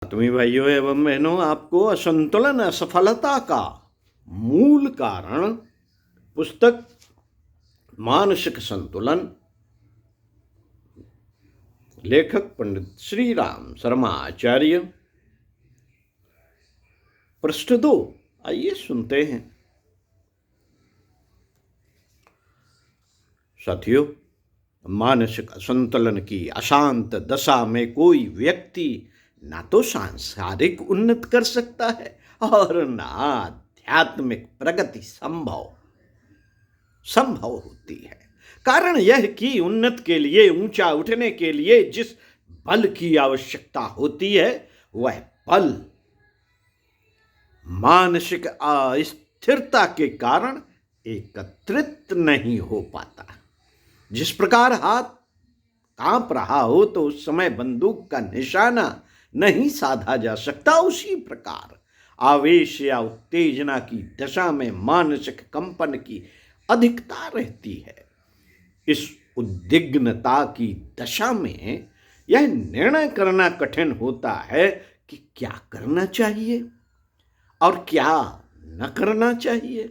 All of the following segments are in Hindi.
आत्मीय भाइयों एवं बहनों, आपको असंतुलन असफलता का मूल कारण पुस्तक मानसिक संतुलन, लेखक पंडित श्री राम शर्मा आचार्य, पृष्ठ 2। आइए सुनते हैं। साथियों, मानसिक असंतुलन की अशांत दशा में कोई व्यक्ति ना तो सांसारिक उन्नति कर सकता है और ना आध्यात्मिक प्रगति संभव होती है। कारण यह कि उन्नति के लिए, ऊंचा उठने के लिए जिस बल की आवश्यकता होती है, वह बल मानसिक अस्थिरता के कारण एकत्रित नहीं हो पाता। जिस प्रकार हाथ कांप रहा हो तो उस समय बंदूक का निशाना नहीं साधा जा सकता, उसी प्रकार आवेश या उत्तेजना की दशा में मानसिक कंपन की अधिकता रहती है। इस उद्विग्नता की दशा में यह निर्णय करना कठिन होता है कि क्या करना चाहिए और क्या न करना चाहिए।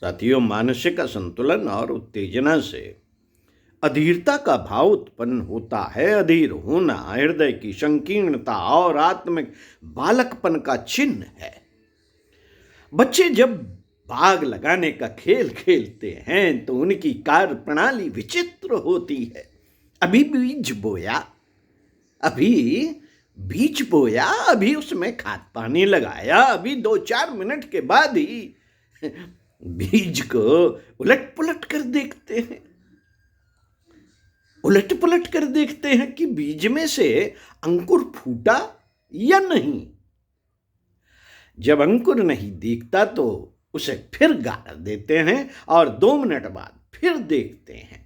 साथियों, मानसिक असंतुलन और उत्तेजना से अधीरता का भाव उत्पन्न होता है। अधीर होना हृदय की संकीर्णता और आत्मिक बालकपन का चिन्ह है। बच्चे जब बाग लगाने का खेल खेलते हैं तो उनकी कार्य प्रणाली विचित्र होती है। अभी बीज बोया, अभी उसमें खाद पानी लगाया, अभी 2-4 मिनट के बाद ही बीज को उलट पुलट कर देखते हैं कि बीज में से अंकुर फूटा या नहीं। जब अंकुर नहीं दिखता तो उसे फिर गाड़ देते हैं और 2 मिनट बाद फिर देखते हैं।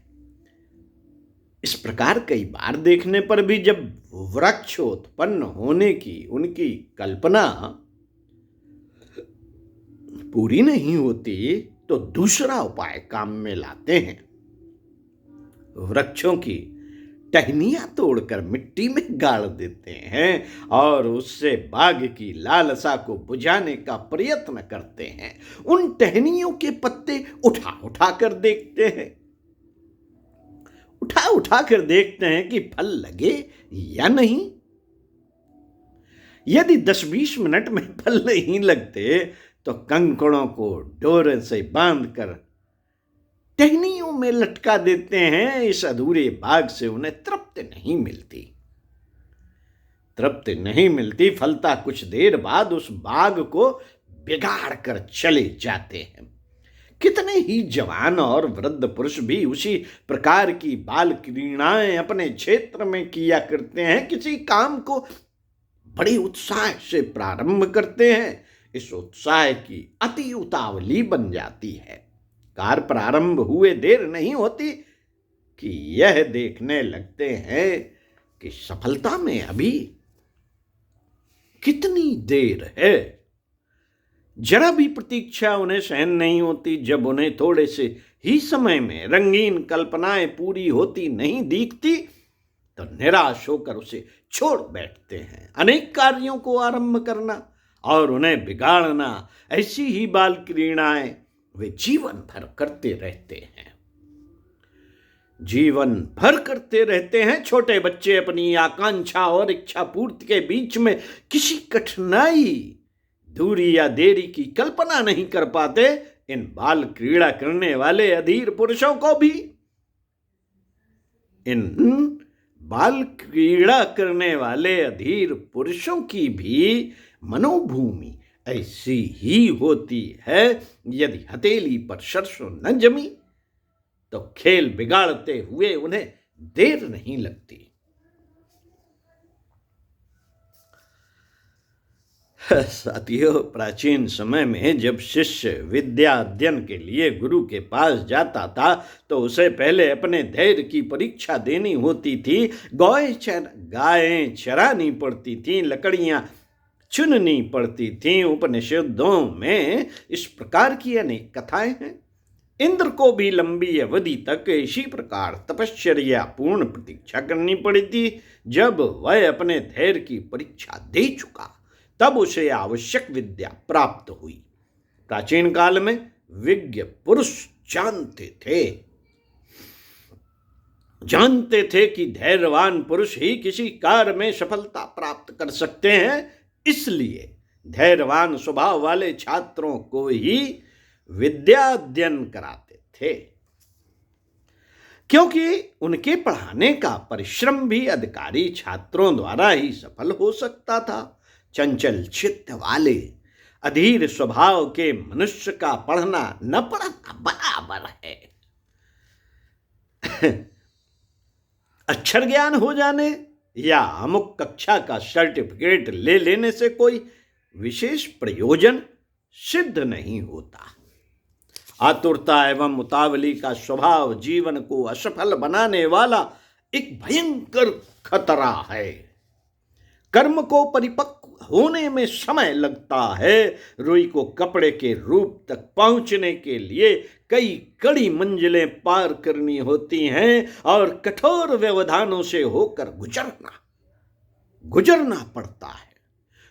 इस प्रकार कई बार देखने पर भी जब वृक्ष उत्पन्न होने की उनकी कल्पना पूरी नहीं होती तो दूसरा उपाय काम में लाते हैं। वृक्षों की टहनियां तोड़कर मिट्टी में गाड़ देते हैं और उससे बाग की लालसा को बुझाने का प्रयत्न करते हैं। उन टहनियों के पत्ते उठा कर देखते हैं कि फल लगे या नहीं। यदि 10-20 मिनट में फल नहीं लगते तो कंकड़ों को डोरे से बांधकर टहनियों में लटका देते हैं। इस अधूरे बाग से उन्हें तृप्ति नहीं मिलती। फलता कुछ देर बाद उस बाग को बिगाड़ कर चले जाते हैं। कितने ही जवान और वृद्ध पुरुष भी उसी प्रकार की बाल क्रीड़ाएं अपने क्षेत्र में किया करते हैं। किसी काम को बड़े उत्साह से प्रारंभ करते हैं, इस उत्साह की अति उतावली बन जाती है। कार्य प्रारंभ हुए देर नहीं होती कि यह देखने लगते हैं कि सफलता में अभी कितनी देर है। जरा भी प्रतीक्षा उन्हें सहन नहीं होती। जब उन्हें थोड़े से ही समय में रंगीन कल्पनाएं पूरी होती नहीं दिखती तो निराश होकर उसे छोड़ बैठते हैं। अनेक कार्यों को आरंभ करना और उन्हें बिगाड़ना, ऐसी ही बाल क्रीड़ाएं वे जीवन भर करते रहते हैं। छोटे बच्चे अपनी आकांक्षा और इच्छा पूर्ति के बीच में किसी कठिनाई, दूरी या देरी की कल्पना नहीं कर पाते। इन बाल क्रीड़ा करने वाले अधीर पुरुषों की भी मनोभूमि ऐसी ही होती है। यदि हथेली पर सरसों न जमी तो खेल बिगाड़ते हुए उन्हें देर नहीं लगती। साथियों, प्राचीन समय में जब शिष्य विद्या अध्ययन के लिए गुरु के पास जाता था तो उसे पहले अपने धैर्य की परीक्षा देनी होती थी। गायें चरानी पड़ती थीं, लकड़ियां चुननी पड़ती थीं। उपनिषदों में इस प्रकार की अनेक कथाएं हैं। इंद्र को भी लंबी अवधि तक इसी प्रकार तपश्चर्या पूर्ण प्रतीक्षा करनी पड़ी थी। जब वह अपने धैर्य की परीक्षा दे चुका तब उसे आवश्यक विद्या प्राप्त हुई। प्राचीन काल में विज्ञ पुरुष जानते थे कि धैर्यवान पुरुष ही किसी कार्य में सफलता प्राप्त कर सकते हैं। इसलिए धैर्यवान स्वभाव वाले छात्रों को ही विद्या अध्ययन कराते थे, क्योंकि उनके पढ़ाने का परिश्रम भी अधिकारी छात्रों द्वारा ही सफल हो सकता था। चंचल चित्त वाले अधीर स्वभाव के मनुष्य का पढ़ना न पढ़ना बराबर है। अक्षर ज्ञान हो जाने या अमुक कक्षा का सर्टिफिकेट ले लेने से कोई विशेष प्रयोजन सिद्ध नहीं होता। आतुरता एवं उतावली का स्वभाव जीवन को असफल बनाने वाला एक भयंकर खतरा है। कर्म को परिपक्व होने में समय लगता है। रुई को कपड़े के रूप तक पहुंचने के लिए कई कड़ी मंजिलें पार करनी होती हैं और कठोर व्यवधानों से होकर गुजरना पड़ता है,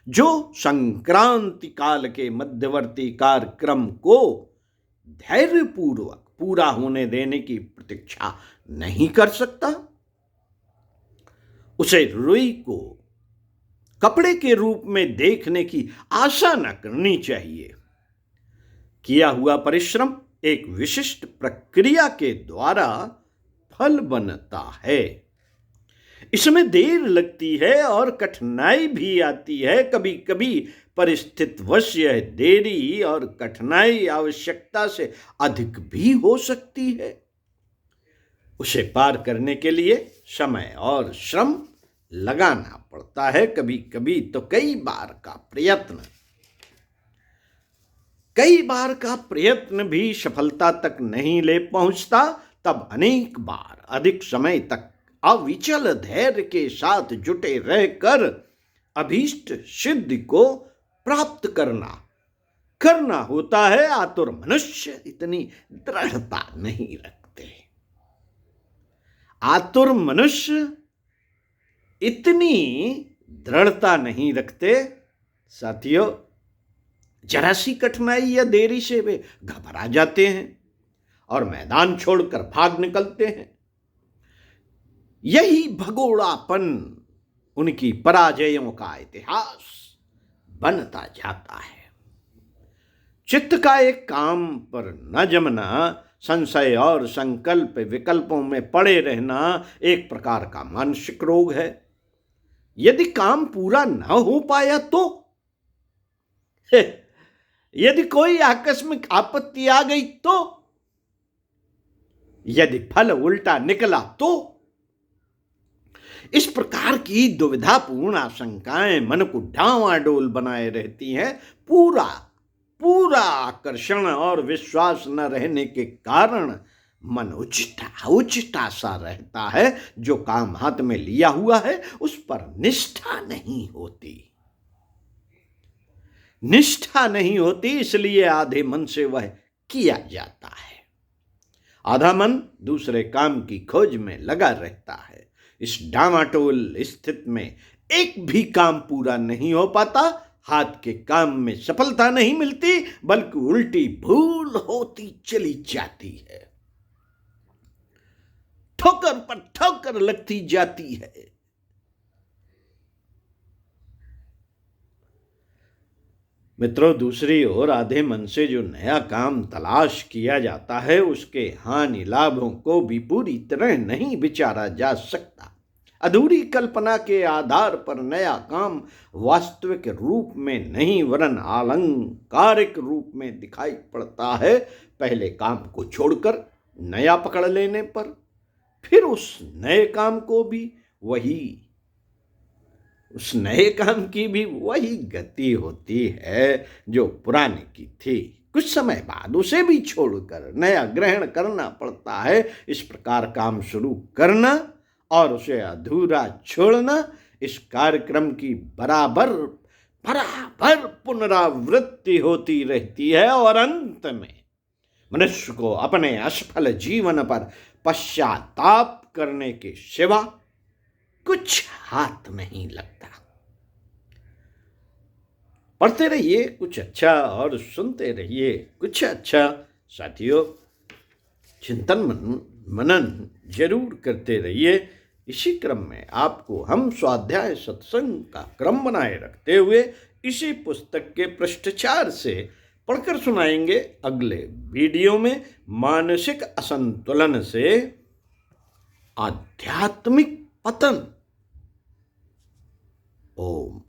जो संक्रांति काल के मध्यवर्ती कार्यक्रम को धैर्यपूर्वक पूरा होने देने की प्रतीक्षा नहीं कर सकता। उसे रुई को कपड़े के रूप में देखने की आशा न करनी चाहिए। किया हुआ परिश्रम एक विशिष्ट प्रक्रिया के द्वारा फल बनता है। इसमें देर लगती है और कठिनाई भी आती है। कभी कभी परिस्थितिवश यह देरी और कठिनाई आवश्यकता से अधिक भी हो सकती है। उसे पार करने के लिए समय और श्रम लगाना पड़ता है। कभी कभी तो कई बार का प्रयत्न भी सफलता तक नहीं ले पहुंचता। तब अनेक बार अधिक समय तक अविचल धैर्य के साथ जुटे रहकर अभीष्ट सिद्धि को प्राप्त करना होता है। आतुर मनुष्य इतनी दृढ़ता नहीं रखते। आतुर मनुष्य इतनी दृढ़ता नहीं रखते। साथियों, जरा सी कठिनाई या देरी से वे घबरा जाते हैं और मैदान छोड़कर भाग निकलते हैं। यही भगोड़ापन उनकी पराजयों का इतिहास बनता जाता है। चित्त का एक काम पर न जमना, संशय और संकल्प विकल्पों में पड़े रहना एक प्रकार का मानसिक रोग है। यदि काम पूरा न हो पाया तो, यदि कोई आकस्मिक आपत्ति आ गई तो, यदि फल उल्टा निकला तो, इस प्रकार की दुविधापूर्ण आशंकाएं मन को डांवाडोल बनाए रहती हैं। पूरा आकर्षण और विश्वास न रहने के कारण मन उचिता सा रहता है। जो काम हाथ में लिया हुआ है उस पर निष्ठा नहीं होती, इसलिए आधे मन से वह किया जाता है। आधा मन दूसरे काम की खोज में लगा रहता है। इस डामाडोल स्थिति में एक भी काम पूरा नहीं हो पाता। हाथ के काम में सफलता नहीं मिलती, बल्कि उल्टी भूल होती चली जाती है। ठोकर पर ठोकर लगती जाती है। मित्रों, दूसरी ओर आधे मन से जो नया काम तलाश किया जाता है उसके हानि लाभों को भी पूरी तरह नहीं विचारा जा सकता। अधूरी कल्पना के आधार पर नया काम वास्तविक रूप में नहीं वरन आलंकारिक रूप में दिखाई पड़ता है। पहले काम को छोड़कर नया पकड़ लेने पर फिर उस नए काम की भी वही गति होती है जो पुराने की थी। कुछ समय बाद उसे भी छोड़कर नया ग्रहण करना पड़ता है। इस प्रकार काम शुरू करना और उसे अधूरा छोड़ना इस कार्यक्रम की बराबर पुनरावृत्ति होती रहती है और अंत में मनुष्य को अपने असफल जीवन पर पश्चाताप करने के सिवा कुछ हाथ नहीं लगता। पढ़ते रहिए कुछ अच्छा और सुनते रहिए कुछ अच्छा। साथियों, चिंतन मनन जरूर करते रहिए। इसी क्रम में आपको हम स्वाध्याय सत्संग का क्रम बनाए रखते हुए इसी पुस्तक के पृष्ठ 4 से पढ़कर सुनाएंगे अगले वीडियो में। मानसिक असंतुलन से आध्यात्मिक पतन। ओम।